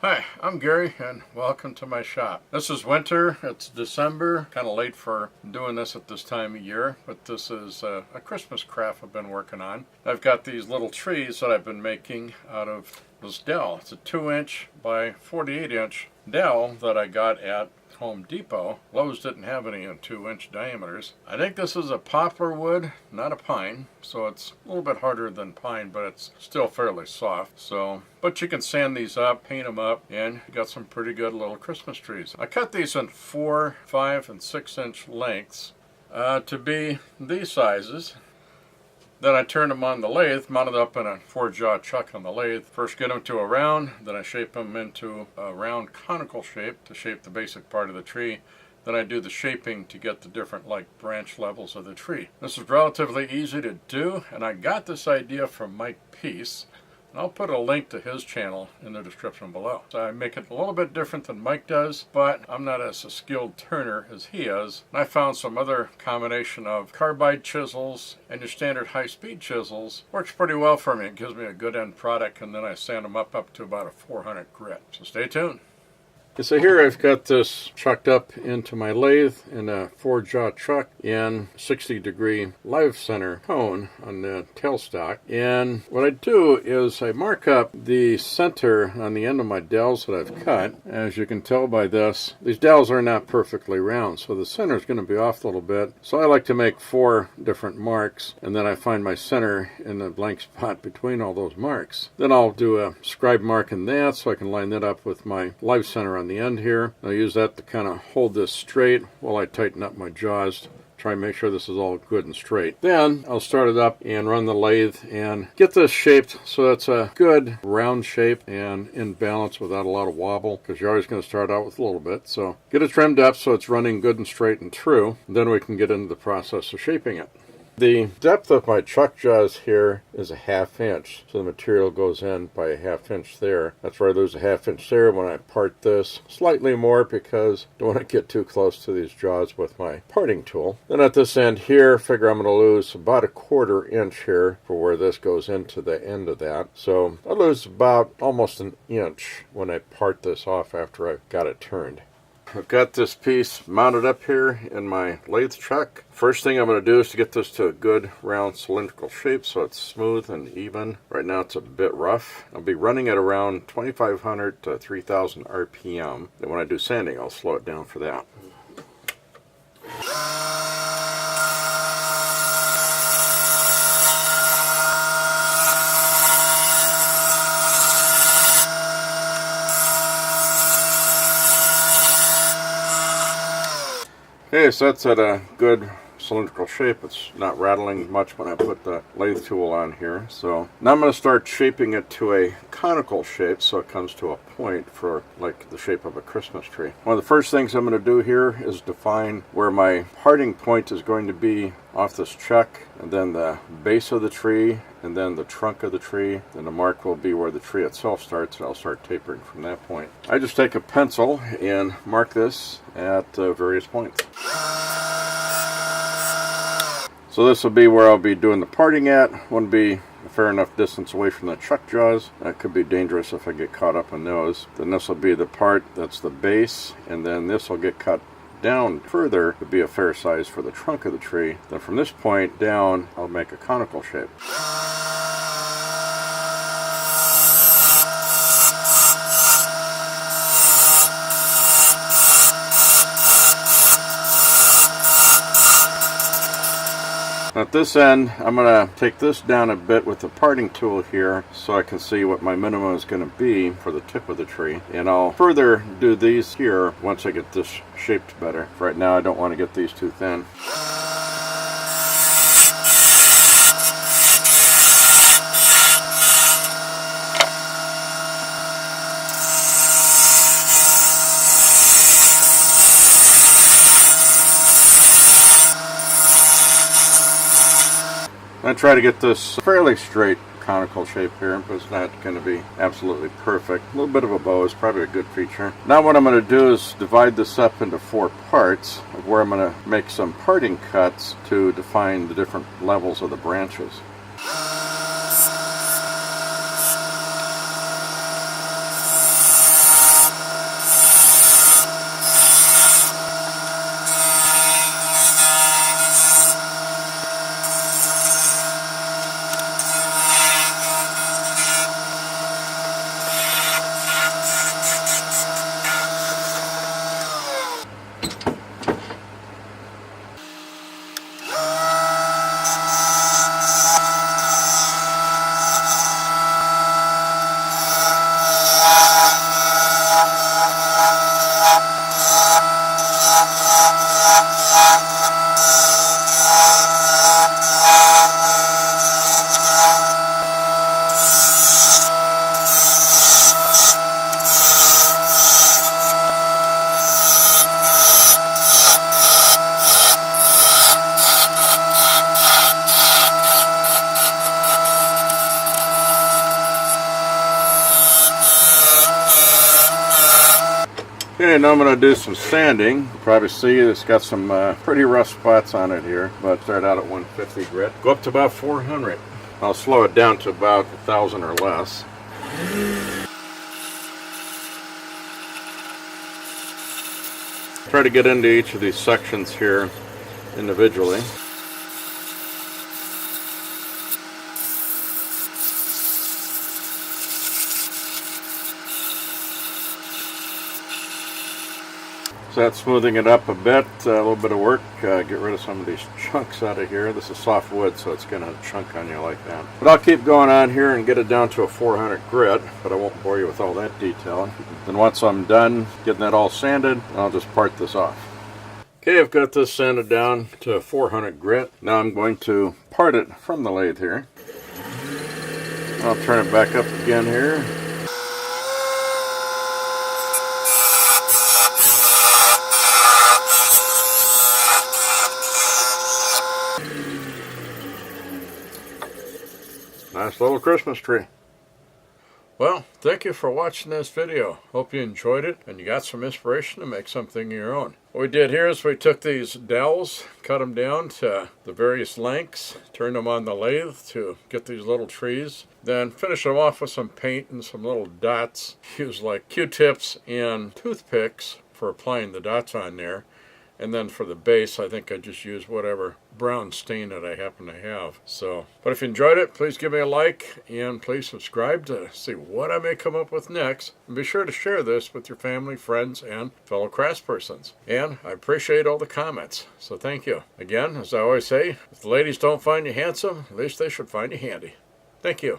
Hi, I'm Gary and welcome to my shop. This is winter, it's December, kind of late for doing this at this time of year, but this is a Christmas craft I've been working on. I've got these little trees that I've been making out of this dowel. It's a 2-inch by 48-inch dowel that I got at Home Depot. Lowe's didn't have any in 2-inch diameters. I think this is a poplar wood, not a pine, so it's a little bit harder than pine, but it's still fairly soft. But you can sand these up, paint them up, and you got some pretty good little Christmas trees. I cut these in 4, 5, and 6-inch lengths to be these sizes. Then I turn them on the lathe, mounted up in a 4-jaw chuck on the lathe. First get them to a round, then I shape them into a round conical shape to shape the basic part of the tree. Then I do the shaping to get the different branch levels of the tree. This is relatively easy to do, and I got this idea from Mike Peace. And I'll put a link to his channel in the description below. So I make it a little bit different than Mike does, but I'm not as a skilled turner as he is. And I found some other combination of carbide chisels and your standard high-speed chisels. Works pretty well for me. It gives me a good end product, and then I sand them up to about a 400 grit. So stay tuned. So here I've got this chucked up into my lathe in a 4-jaw chuck in 60-degree live center cone on the tailstock. And what I do is I mark up the center on the end of my dowels that I've cut. As you can tell by this, these dowels are not perfectly round, so the center is going to be off a little bit. So I like to make 4 different marks, and then I find my center in the blank spot between all those marks. Then I'll do a scribe mark in that so I can line that up with my live center on the end here. I'll use that to kind of hold this straight while I tighten up my jaws. Try and make sure this is all good and straight. Then I'll start it up and run the lathe and get this shaped so it's a good round shape and in balance without a lot of wobble, because you're always going to start out with a little bit. So get it trimmed up so it's running good and straight and true. Then we can get into the process of shaping it. The depth of my chuck jaws here is a 1/2 inch, so the material goes in by a 1/2 inch there. That's where I lose a 1/2 inch there when I part this. Slightly more because I don't want to get too close to these jaws with my parting tool. Then at this end here, figure I'm going to lose about a 1/4 inch here for where this goes into the end of that. So I lose about almost an inch when I part this off after I've got it turned. I've got this piece mounted up here in my lathe chuck. First thing I'm going to do is to get this to a good round cylindrical shape so it's smooth and even. Right now it's a bit rough. I'll be running at around 2,500 to 3,000 RPM. Then when I do sanding, I'll slow it down for that. Okay, so that's at a good cylindrical shape. It's not rattling much when I put the lathe tool on here. So now I'm going to start shaping it to a conical shape so it comes to a point for like the shape of a Christmas tree. One of the first things I'm going to do here is define where my parting point is going to be off this chuck, and then the base of the tree, and then the trunk of the tree. Then the mark will be where the tree itself starts, and I'll start tapering from that point. I just take a pencil and mark this at various points. So this will be where I'll be doing the parting at. Won't be a fair enough distance away from the chuck jaws. That could be dangerous if I get caught up in those. Then this will be the part that's the base, and then this will get cut down further to be a fair size for the trunk of the tree. Then from this point down, I'll make a conical shape. At this end, I'm going to take this down a bit with the parting tool here so I can see what my minimum is going to be for the tip of the tree. And I'll further do these here once I get this shaped better. For right now, I don't want to get these too thin. I try to get this fairly straight conical shape here, but it's not going to be absolutely perfect. A little bit of a bow is probably a good feature. Now what I'm going to do is divide this up into 4 parts, of where I'm going to make some parting cuts to define the different levels of the branches. Okay, now I'm going to do some sanding. You probably see it's got some pretty rough spots on it here, but start out at 150 grit. Go up to about 400. I'll slow it down to about 1,000 or less. Try to get into each of these sections here individually. So that's smoothing it up a bit, a little bit of work, get rid of some of these chunks out of here. This is soft wood, so it's going to chunk on you like that. But I'll keep going on here and get it down to a 400 grit, but I won't bore you with all that detail. Then once I'm done getting that all sanded, I'll just part this off. Okay, I've got this sanded down to 400 grit. Now I'm going to part it from the lathe here. I'll turn it back up again here. Nice little Christmas tree. Well, thank you for watching this video. Hope you enjoyed it and you got some inspiration to make something of your own. What we did here is we took these dowels, cut them down to the various lengths, turned them on the lathe to get these little trees, then finish them off with some paint and some little dots. Use like Q-tips and toothpicks for applying the dots on there. And then for the base, I think I just use whatever brown stain that I happen to have. So, but if you enjoyed it, please give me a like and please subscribe to see what I may come up with next. And be sure to share this with your family, friends, and fellow craftspersons. And I appreciate all the comments, so thank you. Again, as I always say, if the ladies don't find you handsome, at least they should find you handy. Thank you.